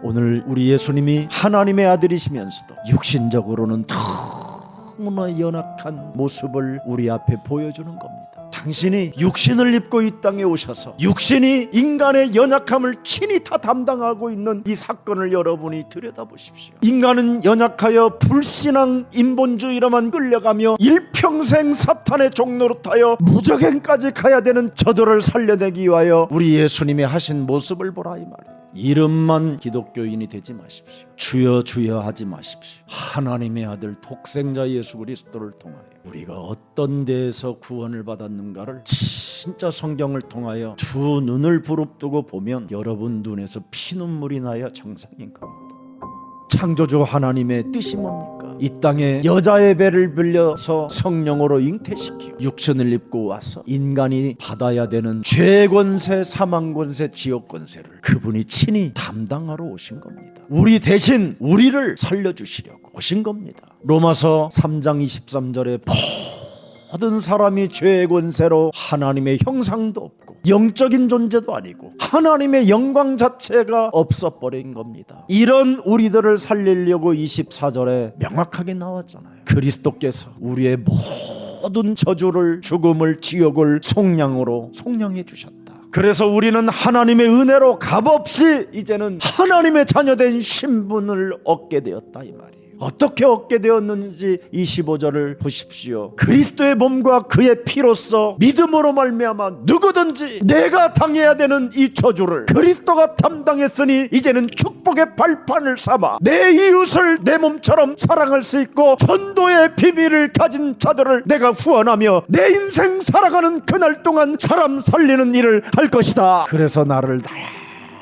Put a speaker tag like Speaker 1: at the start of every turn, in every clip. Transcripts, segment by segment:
Speaker 1: 오늘 우리 예수님이 하나님의 아들이시면서도 육신적으로는 너무나 연약한 모습을 우리 앞에 보여주는 겁니다. 당신이 육신을 입고 이 땅에 오셔서 육신이 인간의 연약함을 친히 다 담당하고 있는 이 사건을 여러분이 들여다보십시오. 인간은 연약하여 불신앙 인본주의로만 끌려가며 일평생 사탄의 종노릇하여 무적행까지 가야 되는 저들을 살려내기 위하여 우리 예수님이 하신 모습을 보라 이 말이에요. 이름만 기독교인이 되지 마십시오. 주여 주여 하지 마십시오. 하나님의 아들 독생자 예수 그리스도를 통하여 우리가 어떤 데에서 구원을 받았는가를 진짜 성경을 통하여 두 눈을 부릅뜨고 보면 여러분 눈에서 피눈물이 나야 정상인 겁니다. 창조주 하나님의 뜻이 뭡니까? 이 땅에 여자의 배를 빌려서 성령으로 잉태시키고 육신을 입고 와서 인간이 받아야 되는 죄권세, 사망권세, 지옥권세를 그분이 친히 담당하러 오신 겁니다. 우리 대신 우리를 살려주시려고 오신 겁니다. 로마서 3장 23절에 모든 사람이 죄의 권세로 하나님의 형상도 없고 영적인 존재도 아니고 하나님의 영광 자체가 없어버린 겁니다. 이런 우리들을 살리려고 24절에 명확하게 나왔잖아요. 그리스도께서 우리의 모든 저주를, 죽음을, 지옥을 속량해 주셨다. 그래서 우리는 하나님의 은혜로 값없이 이제는 하나님의 자녀된 신분을 얻게 되었다 이 말이에요. 어떻게 얻게 되었는지 25절을 보십시오. 그리스도의 몸과 그의 피로써 믿음으로 말미암아 누구든지 내가 당해야 되는 이 저주를 그리스도가 담당했으니 이제는 축복의 발판을 삼아 내 이웃을 내 몸처럼 사랑할 수 있고 전도의 비밀을 가진 자들을 내가 후원하며 내 인생 살아가는 그날 동안 사람 살리는 일을 할 것이다. 그래서 나를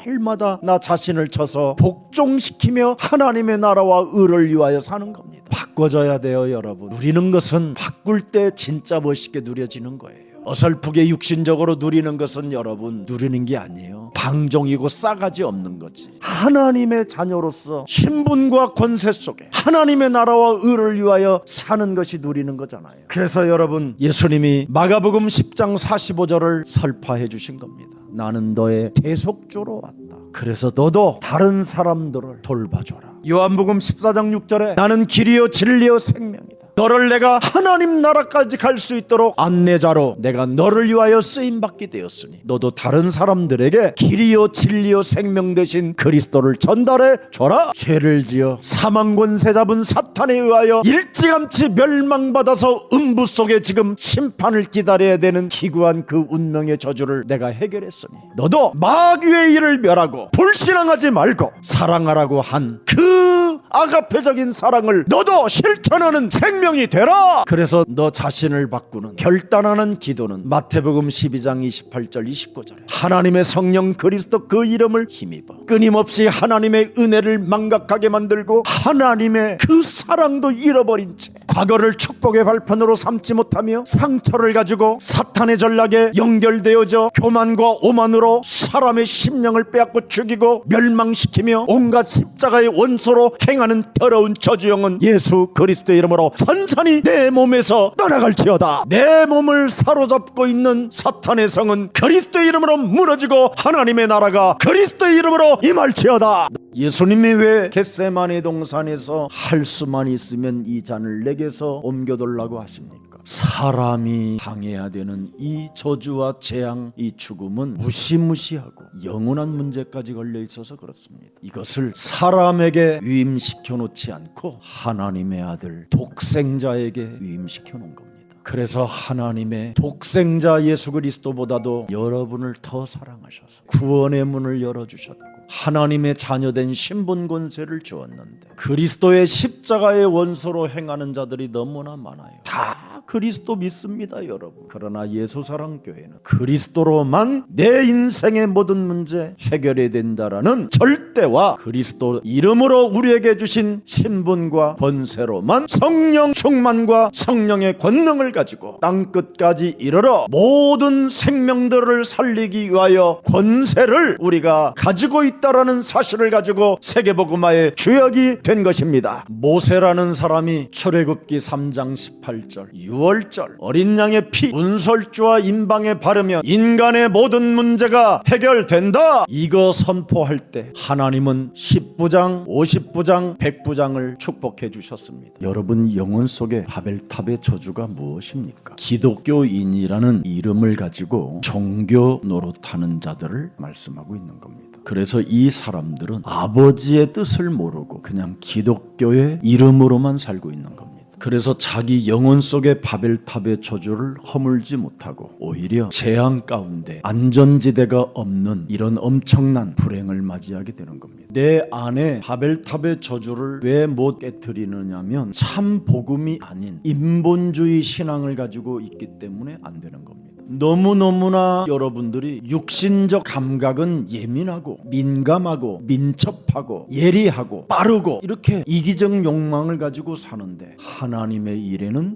Speaker 1: 날마다 나 자신을 쳐서 복종시키며 하나님의 나라와 의를 위하여 사는 겁니다. 바꿔줘야 돼요 여러분. 누리는 것은 바꿀 때 진짜 멋있게 누려지는 거예요. 어설프게 육신적으로 누리는 것은 여러분 누리는 게 아니에요. 방종이고 싸가지 없는 거지. 하나님의 자녀로서 신분과 권세 속에 하나님의 나라와 의를 위하여 사는 것이 누리는 거잖아요. 그래서 여러분 예수님이 마가복음 10장 45절을 설파해 주신 겁니다. 나는 너의 대속주로 왔다. 그래서 너도 다른 사람들을 돌봐줘라. 요한복음 14장 6절에 나는 길이요 진리요 생명이다. 너를 내가 하나님 나라까지 갈 수 있도록 안내자로 내가 너를 위하여 쓰임받게 되었으니 너도 다른 사람들에게 길이요 진리요 생명 되신 그리스도를 전달해 줘라. 죄를 지어 사망권세 잡은 사탄에 의하여 일찌감치 멸망받아서 음부 속에 지금 심판을 기다려야 되는 기구한 그 운명의 저주를 내가 해결했으니 너도 마귀의 일을 멸하고 불신앙하지 말고 사랑하라고 한 그 아가페적인 사랑을 너도 실천하는 생명이 되라. 그래서 너 자신을 바꾸는 결단하는 기도는 마태복음 12장 28절 29절에 하나님의 성령 그리스도 그 이름을 힘입어 끊임없이 하나님의 은혜를 망각하게 만들고 하나님의 그 사랑도 잃어버린 채 과거를 축복의 발판으로 삼지 못하며 상처를 가지고 사탄의 전략에 연결되어져 교만과 오만으로 사람의 심령을 빼앗고 죽이고 멸망시키며 온갖 십자가의 원소로 행하는 더러운 저주영은 예수 그리스도의 이름으로 천천히 내 몸에서 떠나갈지어다. 내 몸을 사로잡고 있는 사탄의 성은 그리스도의 이름으로 무너지고 하나님의 나라가 그리스도의 이름으로 임할지어다. 예수님이 왜 겟세마네 동산에서 할 수만 있으면 이 잔을 내게서 옮겨달라고 하십니까? 사람이 당해야 되는 이 저주와 재앙, 이 죽음은 무시무시하고 영원한 문제까지 걸려 있어서 그렇습니다. 이것을 사람에게 위임시켜 놓지 않고 하나님의 아들 독생자에게 위임시켜 놓은 겁니다. 그래서 하나님의 독생자 예수 그리스도보다도 여러분을 더 사랑하셔서 구원의 문을 열어주셨고 하나님의 자녀된 신분 권세를 주었는데 그리스도의 십자가의 원소로 행하는 자들이 너무나 많아요. 다 그리스도 믿습니다 여러분. 그러나 예수사랑교회는 그리스도로만 내 인생의 모든 문제 해결해야 된다라는 절대와 그리스도 이름으로 우리에게 주신 신분과 권세로만 성령 충만과 성령의 권능을 가지고 땅끝까지 이르러 모든 생명들을 살리기 위하여 권세를 우리가 가지고 있다라는 사실을 가지고 세계복음화의 주역이 된 것입니다. 모세라는 사람이 출애굽기 3장 18절 유월절, 어린 양의 피 문설주와 인방에 바르면 인간의 모든 문제가 해결된다. 이거 선포할 때 하나님은 10부장, 50부장, 100부장을 축복해 주셨습니다. 여러분 영혼 속에 바벨탑의 저주가 무엇입니까? 기독교인이라는 이름을 가지고 종교 노릇하는 자들을 말씀하고 있는 겁니다. 그래서 이 사람들은 아버지의 뜻을 모르고 그냥 기독교의 이름으로만 살고 있는 겁니다. 그래서 자기 영혼 속의 바벨탑의 저주를 허물지 못하고 오히려 재앙 가운데 안전지대가 없는 이런 엄청난 불행을 맞이하게 되는 겁니다. 내 안에 바벨탑의 저주를 왜 못 깨트리느냐면 참 복음이 아닌 인본주의 신앙을 가지고 있기 때문에 안 되는 겁니다. 너무너무나 여러분들이 육신적 감각은 예민하고 민감하고 민첩하고 예리하고 빠르고 이렇게 이기적 욕망을 가지고 사는데 하나님의 일에는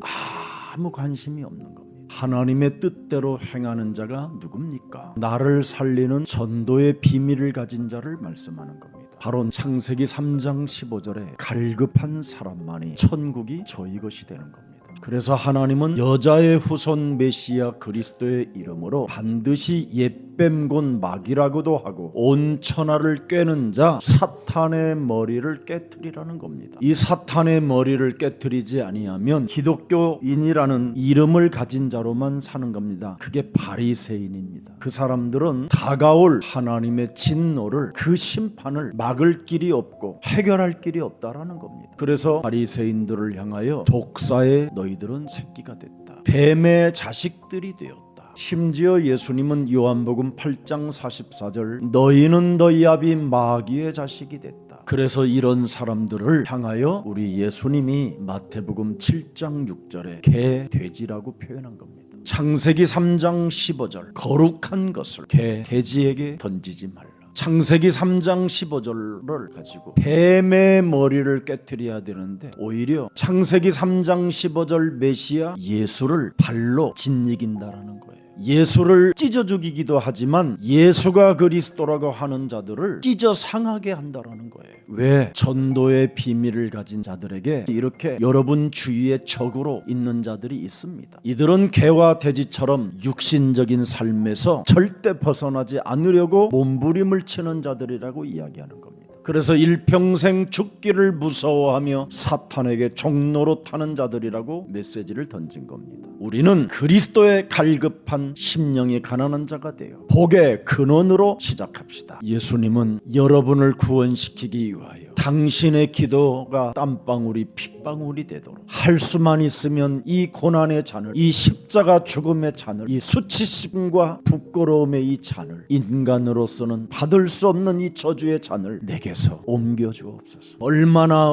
Speaker 1: 아무 관심이 없는 겁니다. 하나님의 뜻대로 행하는 자가 누굽니까? 나를 살리는 전도의 비밀을 가진 자를 말씀하는 겁니다. 바로 창세기 3장 15절에 갈급한 사람만이 천국이 저희 것이 되는 겁니다. 그래서 하나님은 여자의 후손 메시아 그리스도의 이름으로 반드시 옛뱀곤 마귀라고도 하고 온 천하를 꿰는 자 사탄의 머리를 깨트리라는 겁니다. 이 사탄의 머리를 깨트리지 아니하면 기독교인이라는 이름을 가진 자로만 사는 겁니다. 그게 바리새인입니다. 그 사람들은 다가올 하나님의 진노를 그 심판을 막을 길이 없고 해결할 길이 없다라는 겁니다. 그래서 바리새인들을 향하여 독사의 너희들은 새끼가 됐다. 뱀의 자식들이 되었다. 심지어 예수님은 요한복음 8장 44절 너희는 너희 아비 마귀의 자식이 됐다. 그래서 이런 사람들을 향하여 우리 예수님이 마태복음 7장 6절에 개 돼지라고 표현한 겁니다. 창세기 3장 15절 거룩한 것을 개 돼지에게 던지지 말라. 창세기 3장 15절을 가지고 뱀의 머리를 깨트려야 되는데 오히려 창세기 3장 15절 메시아 예수를 발로 짓이긴다라는 거예요. 예수를 찢어 죽이기도 하지만 예수가 그리스도라고 하는 자들을 찢어 상하게 한다라는 거예요. 왜? 전도의 비밀을 가진 자들에게 이렇게 여러분 주위에 적으로 있는 자들이 있습니다. 이들은 개와 돼지처럼 육신적인 삶에서 절대 벗어나지 않으려고 몸부림을 치는 자들이라고 이야기하는 겁니다. 그래서 일평생 죽기를 무서워하며 사탄에게 종노릇하는 자들이라고 메시지를 던진 겁니다. 우리는 그리스도의 갈급한 심령이 가난한 자가 되어 복의 근원으로 시작합시다. 예수님은 여러분을 구원시키기 위하여 당신의 기도가 땀방울이 핏방울이 되도록 할 수만 있으면 이 고난의 잔을, 이 십자가 죽음의 잔을, 이 수치심과 부끄러움의 이 잔을, 인간으로서는 받을 수 없는 이 저주의 잔을 내게서 옮겨주옵소서. 얼마나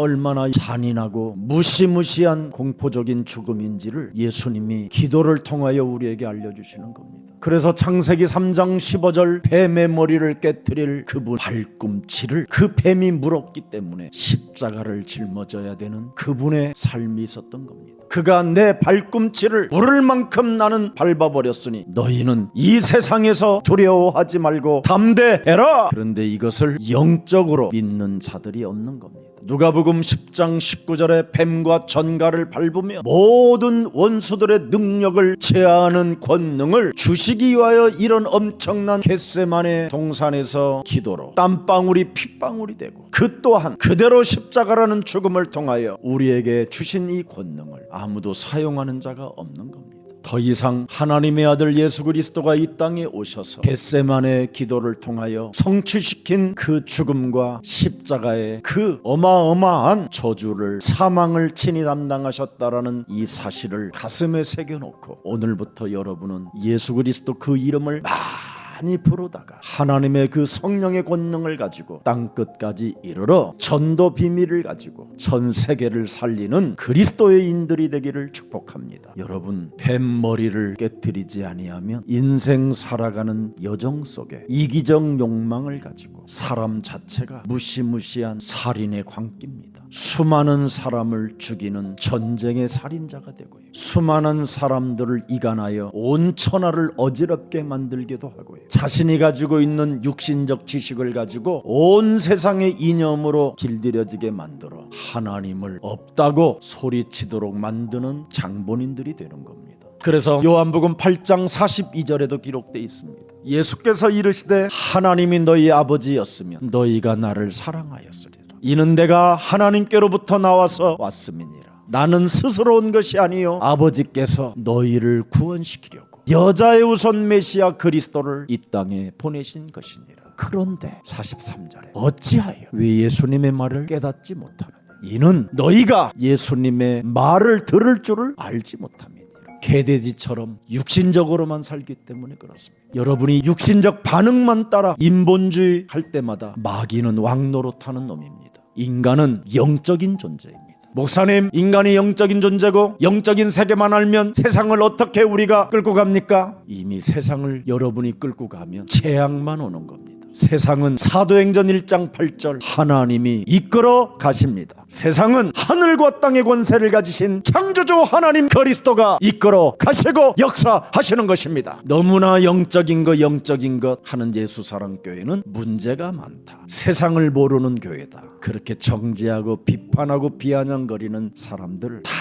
Speaker 1: 잔인하고 무시무시한 공포적인 죽음인지를 예수님이 기도를 통하여 우리에게 알려주시는 겁니다. 그래서 창세기 3장 15절 뱀의 머리를 깨트릴 그분 발꿈치를 그 뱀이 물었기 때문에 십자가를 짊어져야 되는 그분의 삶이 있었던 겁니다. 그가 내 발꿈치를 물을 만큼 나는 밟아버렸으니 너희는 이 세상에서 두려워하지 말고 담대해라. 그런데 이것을 영적으로 믿는 자들이 없는 겁니다. 누가복음 10장 19절에 뱀과 전갈을 밟으며 모든 원수들의 능력을 제하는 권능을 주시기 위하여 이런 엄청난 겟세마네 동산에서 기도로 땀방울이 핏방울이 되고 그 또한 그대로 십자가라는 죽음을 통하여 우리에게 주신 이 권능을 아무도 사용하는 자가 없는 겁니다. 더 이상 하나님의 아들 예수 그리스도가 이 땅에 오셔서 겟세마네 기도를 통하여 성취시킨 그 죽음과 십자가의 그 어마어마한 저주를 사망을 친히 담당하셨다라는 이 사실을 가슴에 새겨놓고 오늘부터 여러분은 예수 그리스도 그 이름을 많이 부르다가 하나님의 그 성령의 권능을 가지고 땅끝까지 이르러 전도 비밀을 가지고 전 세계를 살리는 그리스도의인들이 되기를 축복합니다. 여러분 뱀머리를 깨트리지 아니하면 인생 살아가는 여정 속에 이기적 욕망을 가지고 사람 자체가 무시무시한 살인의 광기입니다. 수많은 사람을 죽이는 전쟁의 살인자가 되고요. 수많은 사람들을 이간하여 온 천하를 어지럽게 만들기도 하고요. 자신이 가지고 있는 육신적 지식을 가지고 온 세상의 이념으로 길들여지게 만들어 하나님을 없다고 소리치도록 만드는 장본인들이 되는 겁니다. 그래서 요한복음 8장 42절에도 기록되어 있습니다. 예수께서 이르시되 하나님이 너희 아버지였으면 너희가 나를 사랑하였으리라. 이는 내가 하나님께로부터 나와서 왔음이니라. 나는 스스로 온 것이 아니요 아버지께서 너희를 구원시키려고 여자의 우선 메시아 그리스도를 이 땅에 보내신 것이니라. 그런데 43절에 어찌하여 왜 예수님의 말을 깨닫지 못하느냐. 이는 너희가 예수님의 말을 들을 줄을 알지 못함이니라. 개돼지처럼 육신적으로만 살기 때문에 그렇습니다. 여러분이 육신적 반응만 따라 인본주의 할 때마다 마귀는 왕노릇하는 놈입니다. 인간은 영적인 존재입니다. 목사님, 인간이 영적인 존재고 영적인 세계만 알면 세상을 어떻게 우리가 끌고 갑니까? 이미 세상을 여러분이 끌고 가면 재앙만 오는 겁니다. 세상은 사도행전 1장 8절 하나님이 이끌어 가십니다. 세상은 하늘과 땅의 권세를 가지신 창조주 하나님 그리스도가 이끌어 가시고 역사하시는 것입니다. 너무나 영적인 것 하는 예수사랑교회는 문제가 많다. 세상을 모르는 교회다. 그렇게 정죄하고 비판하고 비아냥거리는 사람들 다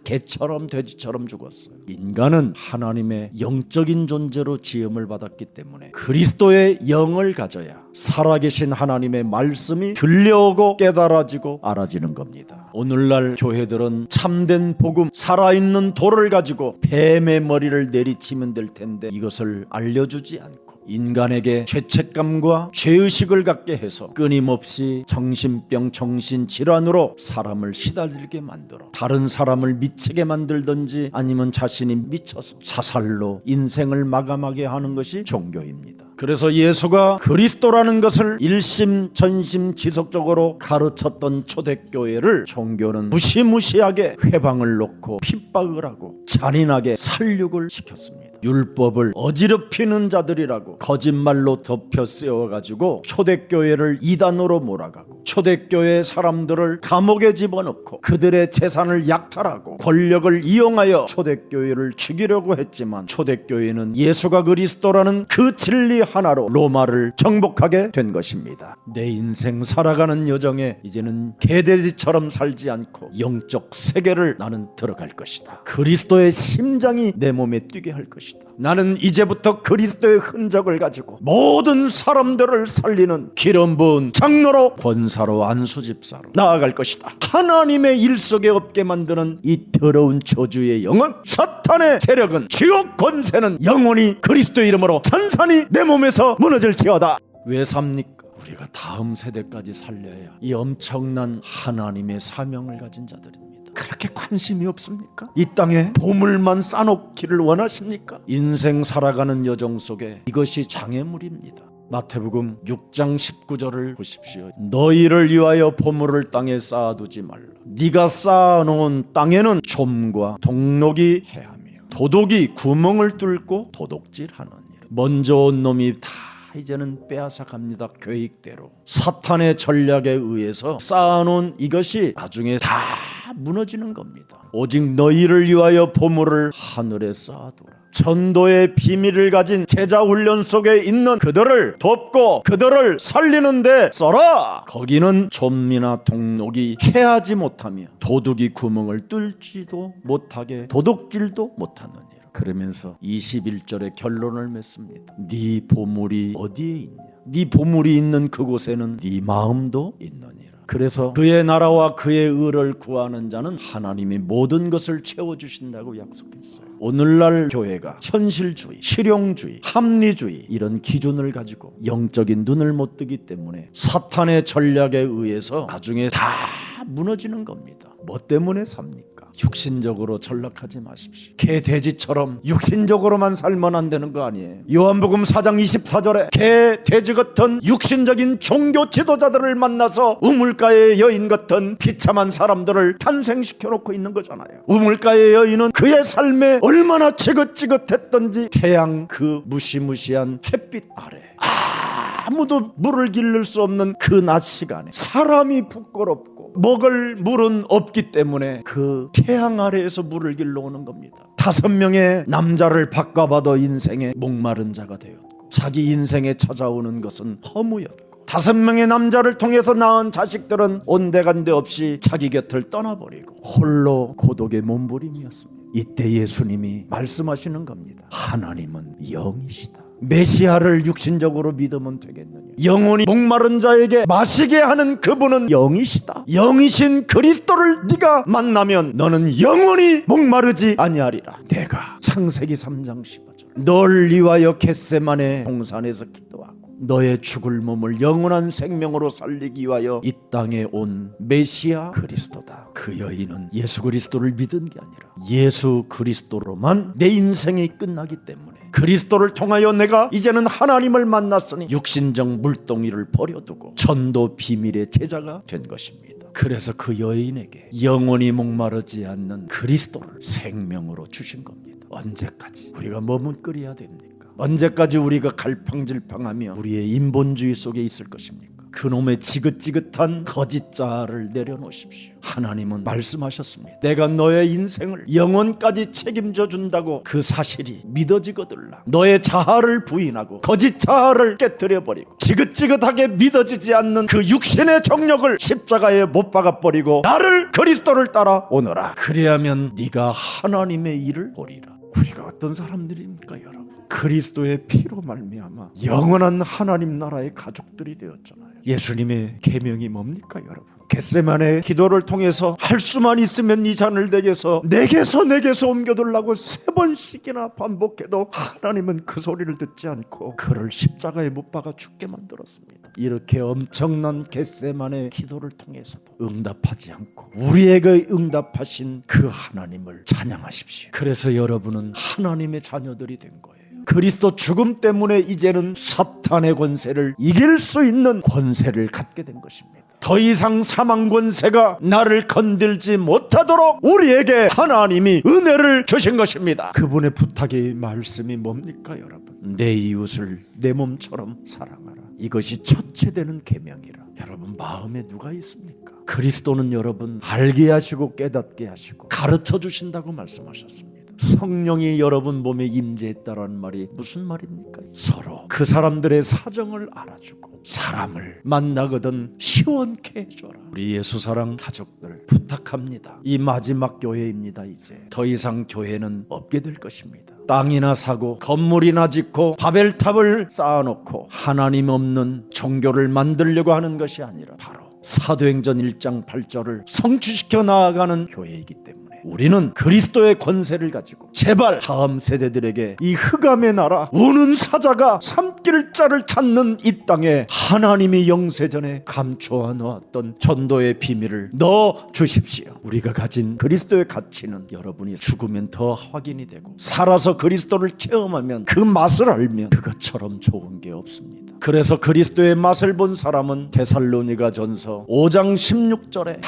Speaker 1: 개처럼 돼지처럼 죽었어요. 인간은 하나님의 영적인 존재로 지음을 받았기 때문에 그리스도의 영을 가져야 살아계신 하나님의 말씀이 들려오고 깨달아지고 알아지는 겁니다. 오늘날 교회들은 참된 복음, 살아있는 돌을 가지고 뱀의 머리를 내리치면 될 텐데 이것을 알려주지 않고 인간에게 죄책감과 죄의식을 갖게 해서 끊임없이 정신병, 정신질환으로 사람을 시달리게 만들어 다른 사람을 미치게 만들든지 아니면 자신이 미쳐서 자살로 인생을 마감하게 하는 것이 종교입니다. 그래서 예수가 그리스도라는 것을 일심 전심 지속적으로 가르쳤던 초대교회를 종교는 무시무시하게 회방을 놓고 핍박을 하고 잔인하게 살육을 시켰습니다. 율법을 어지럽히는 자들이라고 거짓말로 덮여 씌워가지고 초대교회를 이단으로 몰아가고 초대교회 사람들을 감옥에 집어넣고 그들의 재산을 약탈하고 권력을 이용하여 초대교회를 죽이려고 했지만 초대교회는 예수가 그리스도라는 그 진리 하나로 로마를 정복하게 된 것입니다. 내 인생 살아가는 여정에 이제는 개돼지처럼 살지 않고 영적 세계를 나는 들어갈 것이다. 그리스도의 심장이 내 몸에 뛰게 할 것이다. 나는 이제부터 그리스도의 흔적을 가지고 모든 사람들을 살리는 기름 부은 장로로 권사로 안수집사로 나아갈 것이다. 하나님의 일 속에 없게 만드는 이 더러운 저주의 영은 사탄의 세력은 지옥 권세는 영원히 그리스도의 이름으로 산산이 내 몸에서 무너질지어다. 왜 삽니까? 우리가 다음 세대까지 살려야 이 엄청난 하나님의 사명을 가진 자들입니다. 그렇게 관심이 없습니까? 이 땅에 보물만 쌓아놓기를 원하십니까? 인생 살아가는 여정 속에 이것이 장애물입니다. 마태복음 6장 19절을 보십시오. 너희를 위하여 보물을 땅에 쌓아두지 말라. 네가 쌓아놓은 땅에는 좀과 동록이 해하며 도둑이 구멍을 뚫고 도둑질하느니라. 먼저 온 놈이 다 이제는 빼앗아갑니다. 계획대로 사탄의 전략에 의해서 쌓아놓은 이것이 나중에 다 무너지는 겁니다. 오직 너희를 위하여 보물을 하늘에 쌓아두라. 전도의 비밀을 가진 제자 훈련 속에 있는 그들을 돕고 그들을 살리는데 써라. 거기는 좀이나 동록이 해하지 못하며 도둑이 구멍을 뚫지도 못하게 도둑질도 못하느니라. 그러면서 21절의 결론을 맺습니다. 네 보물이 어디에 있냐? 네 보물이 있는 그곳에는 네 마음도 있느니라. 그래서 그의 나라와 그의 의를 구하는 자는 하나님이 모든 것을 채워주신다고 약속했어요. 오늘날 교회가 현실주의, 실용주의, 합리주의 이런 기준을 가지고 영적인 눈을 못 뜨기 때문에 사탄의 전략에 의해서 나중에 다 무너지는 겁니다. 뭐 때문에 삽니까? 육신적으로 전락하지 마십시오. 개 돼지처럼 육신적으로만 살면 안 되는 거 아니에요. 요한복음 4장 24절에 개 돼지 같은 육신적인 종교 지도자들을 만나서 우물가의 여인 같은 비참한 사람들을 탄생시켜 놓고 있는 거잖아요. 우물가의 여인은 그의 삶에 얼마나 지긋지긋했던지 태양 그 무시무시한 햇빛 아래 아무도 물을 길를 수 없는 그 낮 시간에 사람이 부끄럽고 먹을 물은 없기 때문에 그 태양 아래에서 물을 길러 오는 겁니다. 5명의 남자를 바꿔봐도 인생에 목마른 자가 되었고 자기 인생에 찾아오는 것은 허무였고 5명의 남자를 통해서 낳은 자식들은 온데간데 없이 자기 곁을 떠나버리고 홀로 고독의 몸부림이었습니다. 이때 예수님이 말씀하시는 겁니다. 하나님은 영이시다. 메시아를 육신적으로 믿으면 되겠느냐? 영혼이 목마른 자에게 마시게 하는 그분은 영이시다. 영이신 그리스도를 네가 만나면 너는 영원히 목마르지 아니하리라. 내가 창세기 3장 15절 널 위하여 겟세마네 동산에서 기도하고 너의 죽을 몸을 영원한 생명으로 살리기 위하여 이 땅에 온 메시아 그리스도다. 그 여인은 예수 그리스도를 믿은 게 아니라 예수 그리스도로만 내 인생이 끝나기 때문에 그리스도를 통하여 내가 이제는 하나님을 만났으니 육신적 물동이를 버려두고 전도 비밀의 제자가 된 것입니다. 그래서 그 여인에게 영원히 목마르지 않는 그리스도를 생명으로 주신 겁니다. 언제까지 우리가 머뭇거려야 됩니까? 언제까지 우리가 갈팡질팡하며 우리의 인본주의 속에 있을 것입니까? 그놈의 지긋지긋한 거짓자를 내려놓으십시오. 하나님은 말씀하셨습니다. 내가 너의 인생을 영원까지 책임져 준다고 그 사실이 믿어지거들라. 너의 자아를 부인하고 거짓 자아를 깨뜨려버리고 지긋지긋하게 믿어지지 않는 그 육신의 정력을 십자가에 못 박아버리고 나를 그리스도를 따라 오너라. 그래야면 네가 하나님의 일을 보리라. 우리가 어떤 사람들입니까 여러분? 그리스도의 피로 말미암아 영원한 하나님 나라의 가족들이 되었잖아요. 예수님의 계명이 뭡니까 여러분? 겟세마네 기도를 통해서 할 수만 있으면 이 잔을 내게서 옮겨두려고 3번씩이나 반복해도 하나님은 그 소리를 듣지 않고 그를 십자가에 못 박아 죽게 만들었습니다. 이렇게 엄청난 겟세마네 기도를 통해서도 응답하지 않고 우리에게 응답하신 그 하나님을 찬양하십시오. 그래서 여러분은 하나님의 자녀들이 된 거예요. 그리스도 죽음 때문에 이제는 사탄의 권세를 이길 수 있는 권세를 갖게 된 것입니다. 더 이상 사망 권세가 나를 건들지 못하도록 우리에게 하나님이 은혜를 주신 것입니다. 그분의 부탁의 말씀이 뭡니까 여러분? 내 이웃을 내 몸처럼 사랑하라. 이것이 첫째 되는 계명이라. 여러분 마음에 누가 있습니까? 그리스도는 여러분 알게 하시고 깨닫게 하시고 가르쳐 주신다고 말씀하셨습니다. 성령이 여러분 몸에 임재했다라는 말이 무슨 말입니까? 서로 그 사람들의 사정을 알아주고 사람을 만나거든 시원케 해줘라. 우리 예수사랑 가족들 부탁합니다. 이 마지막 교회입니다. 이제 더 이상 교회는 없게 될 것입니다. 땅이나 사고 건물이나 짓고 바벨탑을 쌓아놓고 하나님 없는 종교를 만들려고 하는 것이 아니라 바로 사도행전 1장 8절을 성취시켜 나아가는 교회이기 때문에 우리는 그리스도의 권세를 가지고 제발 다음 세대들에게 이 흑암의 나라 우는 사자가 삼킬 자를 찾는 이 땅에 하나님이 영세전에 감추어 놓았던 전도의 비밀을 넣어 주십시오. 우리가 가진 그리스도의 가치는 여러분이 죽으면 더 확인이 되고 살아서 그리스도를 체험하면 그 맛을 알면 그것처럼 좋은 게 없습니다. 그래서 그리스도의 맛을 본 사람은 데살로니가전서 5장 16절에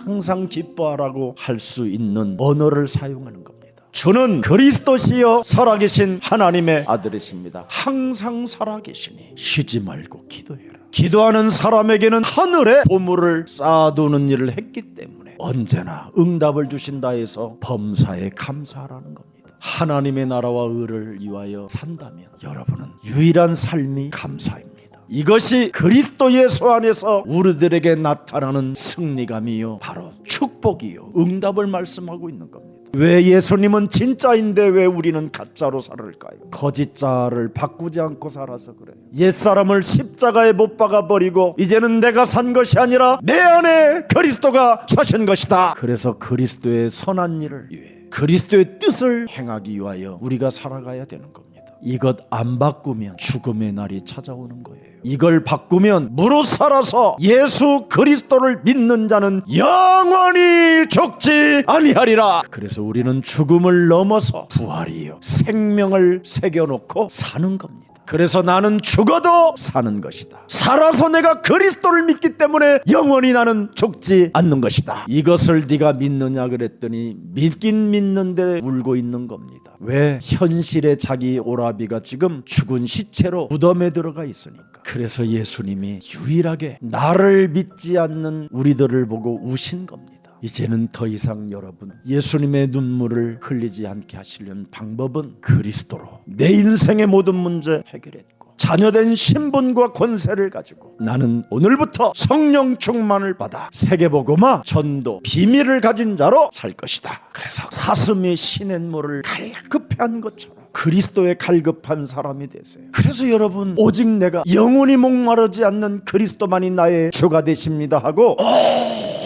Speaker 1: 항상 기뻐하라고 할 수 있는 언어를 사용하는 겁니다. 주는 그리스도시여 살아계신 하나님의 아들이십니다. 항상 살아계시니 쉬지 말고 기도해라. 기도하는 사람에게는 하늘에 보물을 쌓아두는 일을 했기 때문에 언제나 응답을 주신다 해서 범사에 감사하라는 겁니다. 하나님의 나라와 의를 위하여 산다면 여러분은 유일한 삶이 감사입니다. 이것이 그리스도 예수 안에서 우리들에게 나타나는 승리감이요 바로 축복이요 응답을 말씀하고 있는 겁니다. 왜 예수님은 진짜인데 왜 우리는 가짜로 살을까요? 거짓자를 바꾸지 않고 살아서 그래요. 옛사람을 십자가에 못 박아버리고 이제는 내가 산 것이 아니라 내 안에 그리스도가 사신 것이다. 그래서 그리스도의 선한 일을 위해 그리스도의 뜻을 행하기 위하여 우리가 살아가야 되는 겁니다. 이것 안 바꾸면 죽음의 날이 찾아오는 거예요. 이걸 바꾸면 무릇 살아서 예수 그리스도를 믿는 자는 영원히 죽지 아니하리라. 그래서 우리는 죽음을 넘어서 부활이요 생명을 새겨놓고 사는 겁니다. 그래서 나는 죽어도 사는 것이다. 살아서 내가 그리스도를 믿기 때문에 영원히 나는 죽지 않는 것이다. 이것을 네가 믿느냐 그랬더니 믿긴 믿는데 울고 있는 겁니다. 왜? 현실의 자기 오라비가 지금 죽은 시체로 무덤에 들어가 있으니까. 그래서 예수님이 유일하게 나를 믿지 않는 우리들을 보고 우신 겁니다. 이제는 더 이상 여러분 예수님의 눈물을 흘리지 않게 하시려는 방법은 그리스도로 내 인생의 모든 문제 해결했고 자녀된 신분과 권세를 가지고 나는 오늘부터 성령 충만을 받아 세계복음화 전도 비밀을 가진 자로 살 것이다. 그래서 사슴이 시냇물을 갈급해한 것처럼 그리스도에 갈급한 사람이 되세요. 그래서 여러분 오직 내가 영원히 목마르지 않는 그리스도만이 나의 주가 되십니다 하고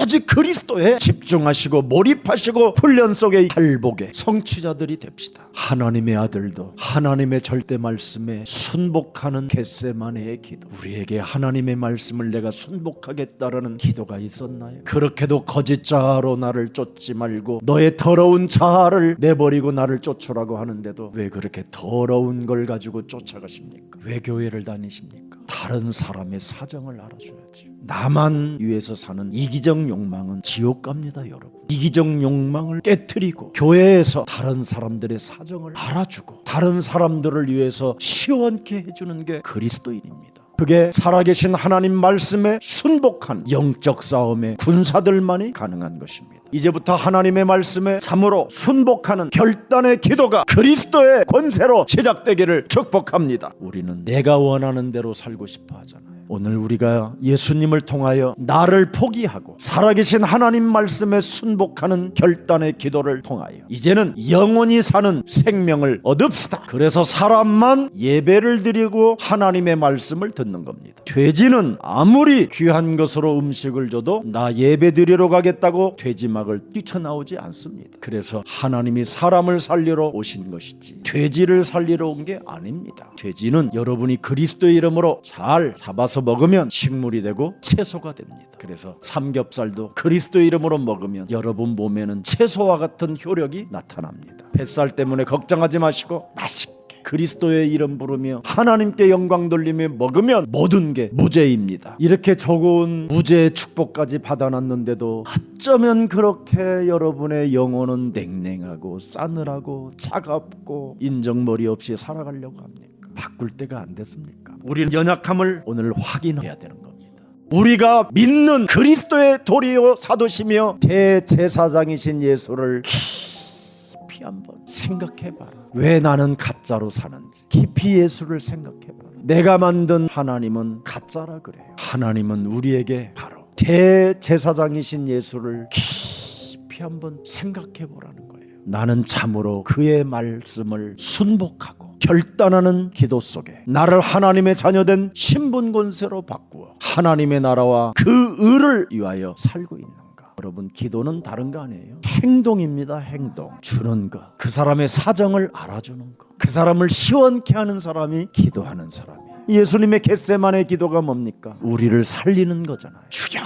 Speaker 1: 오직 그리스도에 집중하시고 몰입하시고 훈련 속의 할복의 성취자들이 됩시다. 하나님의 아들도 하나님의 절대 말씀에 순복하는 겟세마네의 기도. 우리에게 하나님의 말씀을 내가 순복하겠다라는 기도가 있었나요? 그렇게도 거짓 자아로 나를 쫓지 말고 너의 더러운 자아를 내버리고 나를 쫓으라고 하는데도 왜 그렇게 더러운 걸 가지고 쫓아가십니까? 왜 교회를 다니십니까? 다른 사람의 사정을 알아줘야지. 나만 위해서 사는 이기적 욕망은 지옥 갑니다, 여러분. 이기적 욕망을 깨트리고 교회에서 다른 사람들의 사정을 알아주고 다른 사람들을 위해서 시원케 해주는 게 그리스도인입니다. 그게 살아계신 하나님 말씀에 순복한 영적 싸움의 군사들만이 가능한 것입니다. 이제부터 하나님의 말씀에 참으로 순복하는 결단의 기도가 그리스도의 권세로 시작되기를 축복합니다. 우리는 내가 원하는 대로 살고 싶어 하잖아요. 오늘 우리가 예수님을 통하여 나를 포기하고 살아계신 하나님 말씀에 순복하는 결단의 기도를 통하여 이제는 영원히 사는 생명을 얻읍시다. 그래서 사람만 예배를 드리고 하나님의 말씀을 듣는 겁니다. 돼지는 아무리 귀한 것으로 음식을 줘도 나 예배 드리러 가겠다고 돼지막을 뛰쳐나오지 않습니다. 그래서 하나님이 사람을 살리러 오신 것이지 돼지를 살리러 온 게 아닙니다. 돼지는 여러분이 그리스도의 이름으로 잘 잡아서 먹으면 식물이 되고 채소가 됩니다. 그래서 삼겹살도 그리스도의 이름으로 먹으면 여러분 몸에는 채소와 같은 효력이 나타납니다. 뱃살 때문에 걱정하지 마시고 맛있게 그리스도의 이름 부르며 하나님께 영광 돌리며 먹으면 모든 게 무죄입니다. 이렇게 좋은 무죄의 축복까지 받아놨는데도 어쩌면 그렇게 여러분의 영혼은 냉랭하고 싸늘하고 차갑고 인정머리 없이 살아가려고 합니까? 바꿀 때가 안 됐습니까? 우리는 연약함을 오늘 확인해야 되는 겁니다. 우리가 믿는 그리스도의 도리요 사도시며 대제사장이신 예수를 깊이 한번 생각해봐라. 왜 나는 가짜로 사는지 깊이 예수를 생각해봐라. 내가 만든 하나님은 가짜라 그래요. 하나님은 우리에게 바로 대제사장이신 예수를 깊이 한번 생각해보라는 거예요. 나는 참으로 그의 말씀을 순복하고 결단하는 기도 속에 나를 하나님의 자녀된 신분 권세로 바꾸어 하나님의 나라와 그 의를 위하여 살고 있는가? 여러분 기도는 다른 거 아니에요? 행동입니다. 행동. 주는 거. 그 사람의 사정을 알아주는 거. 그 사람을 시원케 하는 사람이 기도하는 사람이에요. 예수님의 겟세마네 기도가 뭡니까? 우리를 살리는 거잖아요. 주여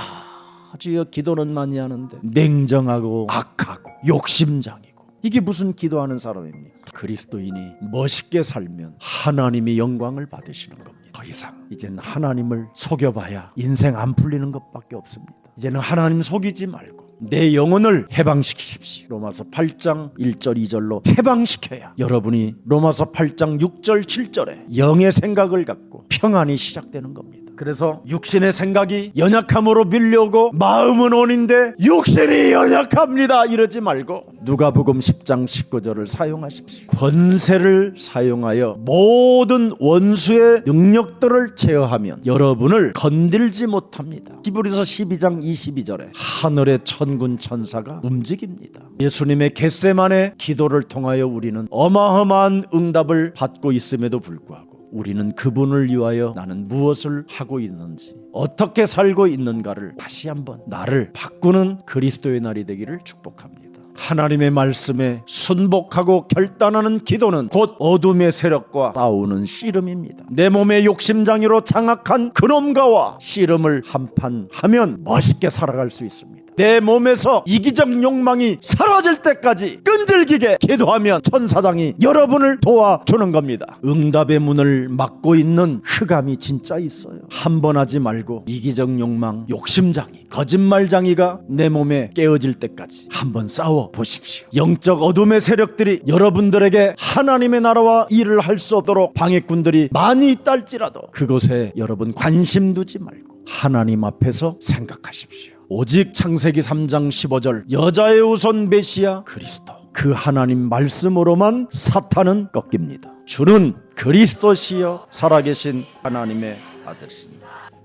Speaker 1: 주여 기도는 많이 하는데 냉정하고 악하고 욕심장이고 이게 무슨 기도하는 사람입니까? 그리스도인이 멋있게 살면 하나님이 영광을 받으시는 겁니다. 더 이상 이제는 하나님을 속여봐야 인생 안 풀리는 것밖에 없습니다. 이제는 하나님 속이지 말고 내 영혼을 해방시키십시오. 로마서 8장 1절 2절로 해방시켜야 여러분이 로마서 8장 6절 7절에 영의 생각을 갖고 평안이 시작되는 겁니다. 그래서 육신의 생각이 연약함으로 밀려오고 마음은 온인데 육신이 연약합니다 이러지 말고 누가복음 10장 19절을 사용하십시오. 권세를 사용하여 모든 원수의 능력들을 제어하면 여러분을 건들지 못합니다. 히브리서 12장 22절에 하늘의 천군 천사가 움직입니다. 예수님의 겟세마네 기도를 통하여 우리는 어마어마한 응답을 받고 있음에도 불구하고 우리는 그분을 위하여 나는 무엇을 하고 있는지 어떻게 살고 있는가를 다시 한번 나를 바꾸는 그리스도의 날이 되기를 축복합니다. 하나님의 말씀에 순복하고 결단하는 기도는 곧 어둠의 세력과 싸우는 씨름입니다. 내 몸의 욕심장애로 장악한 그놈과와 씨름을 한판하면 멋있게 살아갈 수 있습니다. 내 몸에서 이기적 욕망이 사라질 때까지 끈질기게 기도하면 천사장이 여러분을 도와주는 겁니다. 응답의 문을 막고 있는 흑암이 진짜 있어요. 한 번 하지 말고 이기적 욕망, 욕심장애, 거짓말장애가 내 몸에 깨어질 때까지 한번 싸워 보십시오. 영적 어둠의 세력들이 여러분들에게 하나님의 나라와 일을 할 수 없도록 방해꾼들이 많이 있달지라도 그곳에 여러분 관심 두지 말고 하나님 앞에서 생각하십시오. 오직 창세기 3장 15절 여자의 우선 메시아 그리스도 그 하나님 말씀으로만 사탄은 꺾입니다. 주는 그리스도시여 살아계신 하나님의 아들입니다.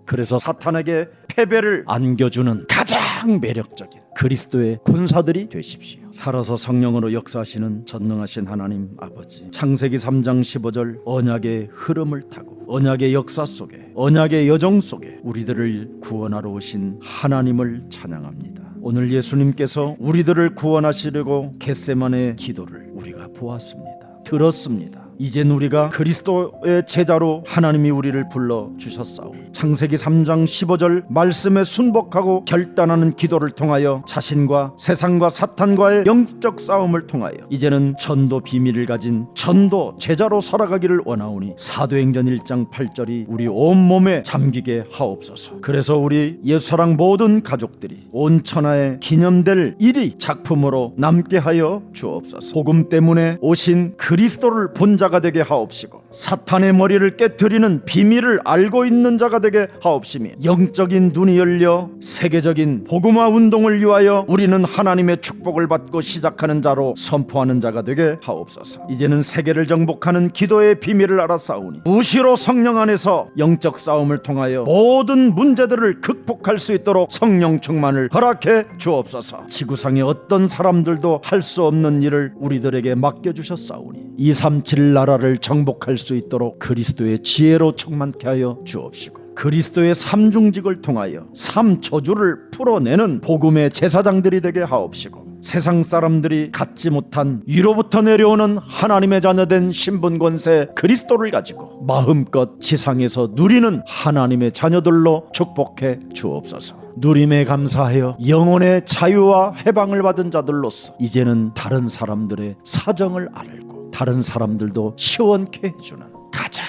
Speaker 1: 그래서 사탄에게 패배를 안겨주는 가장 매력적인 그리스도의 군사들이 되십시오. 살아서 성령으로 역사하시는 전능하신 하나님 아버지, 창세기 3장 15절 언약의 흐름을 타고 언약의 역사 속에 언약의 여정 속에 우리들을 구원하러 오신 하나님을 찬양합니다. 오늘 예수님께서 우리들을 구원하시려고 겟세마네 기도를 우리가 보았습니다. 들었습니다. 이젠 우리가 그리스도의 제자로 하나님이 우리를 불러주셨사오니 창세기 3장 15절 말씀에 순복하고 결단하는 기도를 통하여 자신과 세상과 사탄과의 영적 싸움을 통하여 이제는 전도 비밀을 가진 전도 제자로 살아가기를 원하오니 사도행전 1장 8절이 우리 온몸에 잠기게 하옵소서. 그래서 우리 예수사랑 모든 가족들이 온 천하에 기념될 일이 작품으로 남게 하여 주옵소서. 복음 때문에 오신 그리스도를 본 자가 되게 하옵시고 사탄의 머리를 깨트리는 비밀을 알고 있는 자가 되게 하옵시며 영적인 눈이 열려 세계적인 복음화 운동을 위하여 우리는 하나님의 축복을 받고 시작하는 자로 선포하는 자가 되게 하옵소서. 이제는 세계를 정복하는 기도의 비밀을 알아싸우니 무시로 성령 안에서 영적 싸움을 통하여 모든 문제들을 극복할 수 있도록 성령 충만을 허락해 주옵소서. 지구상의 어떤 사람들도 할 수 없는 일을 우리들에게 맡겨주셨사오니 237 나라를 정복할 수 있도록 그리스도의 지혜로 충만케 하여 주옵시고 그리스도의 삼중직을 통하여 삼저주를 풀어내는 복음의 제사장들이 되게 하옵시고 세상 사람들이 갖지 못한 위로부터 내려오는 하나님의 자녀된 신분 권세 그리스도를 가지고 마음껏 지상에서 누리는 하나님의 자녀들로 축복해 주옵소서. 누림에 감사하여 영혼의 자유와 해방을 받은 자들로서 이제는 다른 사람들의 사정을 알고 다른 사람들도 시원케 해주는 가장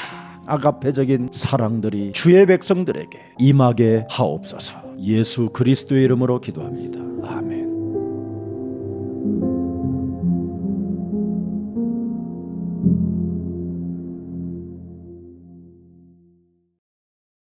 Speaker 1: 아가페적인 사랑들이 주의 백성들에게 임하게 하옵소서. 예수 그리스도의 이름으로 기도합니다. 아멘.